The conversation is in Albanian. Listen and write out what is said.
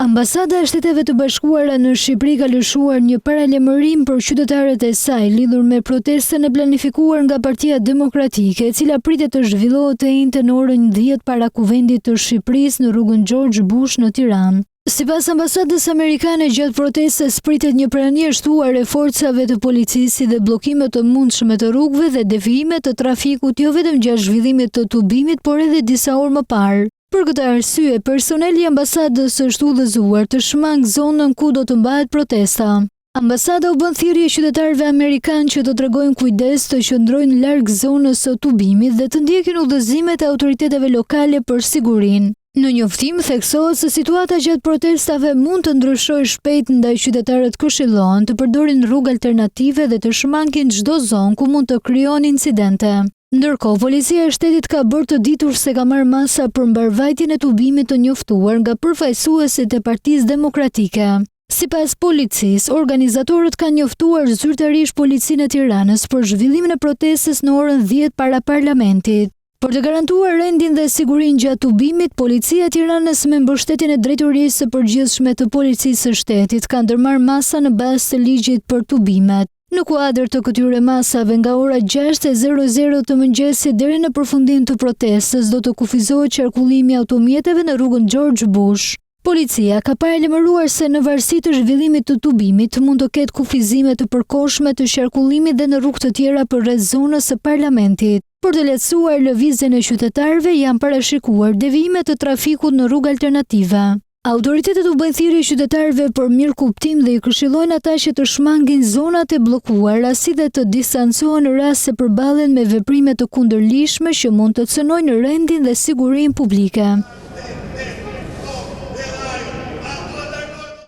Ambasada e Shteteve të Bashkuara në Shqipëri ka lëshuar një paralajmërim për qytetarët e saj lidhur me protestën e planifikuar nga Partia Demokratike, e cila pritet të zhvillohet të njëjtën në orën 10 para Kuvendit të Shqipërisë në rrugën George Bush në Tiranë. Sipas ambasadës amerikane, gjatë protestës pritet një pranishtuar e forcave të policisë dhe bllokime të mundshme të rrugëve dhe devijime të trafikut jo vetëm gjatë zhvillimit të tubimit, por edhe disa orë më parë. Për këtë arsye, personeli i ambasadës është udhëzuar të shmangë zonën ku do të mbahet protesta. Ambasada u bën thirrje qytetarëve amerikanë që të tregojnë kujdes, të qëndrojnë larg zonës së tubimit dhe të ndjekin udhëzimet e autoriteteve lokale për sigurinë. Në njoftim theksohet se situata gjatë protestave mund të ndryshojë shpejt, ndaj qytetarët këshillohen të përdorin rrugë alternative dhe të shmangin çdo zonë ku mund të krijon incidente. Ndërkohë, policia e shtetit ka bërë të ditur se ka marrë masa për mbarvajtjen e tubimit të njoftuar nga përfaqësuesit e Partisë Demokratike. Sipas policisë, organizatorët kanë njoftuar zyrtarisht policinë e Tiranës për zhvillimin e protestës në orën 10 para parlamentit. Për të garantuar rendin dhe sigurinë gjatë tubimit, policia e Tiranës me mbështetjen e drejtorisë së përgjithshme të policisë së shtetit ka ndërmarrë masa në bazë të ligjit për tubimet. Në kuadër të këtyre masave, nga ora 6:00 të mëngjesit deri në përfundim të protestës, do të kufizohet qarkullimi i automjeteve në rrugën George Bush. Policia ka paralajmëruar se në varësi të zhvillimit të tubimit mund të ketë kufizime të përkohshme të qarkullimit dhe në rrugë të tjera përreth zonës së parlamentit. Për të lehtësuar lëvizjen e qytetarëve, janë parashikuar devijime të trafikut në rrugë alternative. Autoritetet u bëjnë thirrje qytetarëve për mirëkuptim dhe i këshillojnë ata që të shmangin zonat e bllokuara, si dhe të distancohen në rast se përballen me veprime të kundërligjshme që mund të cënojnë rendin dhe sigurinë publike.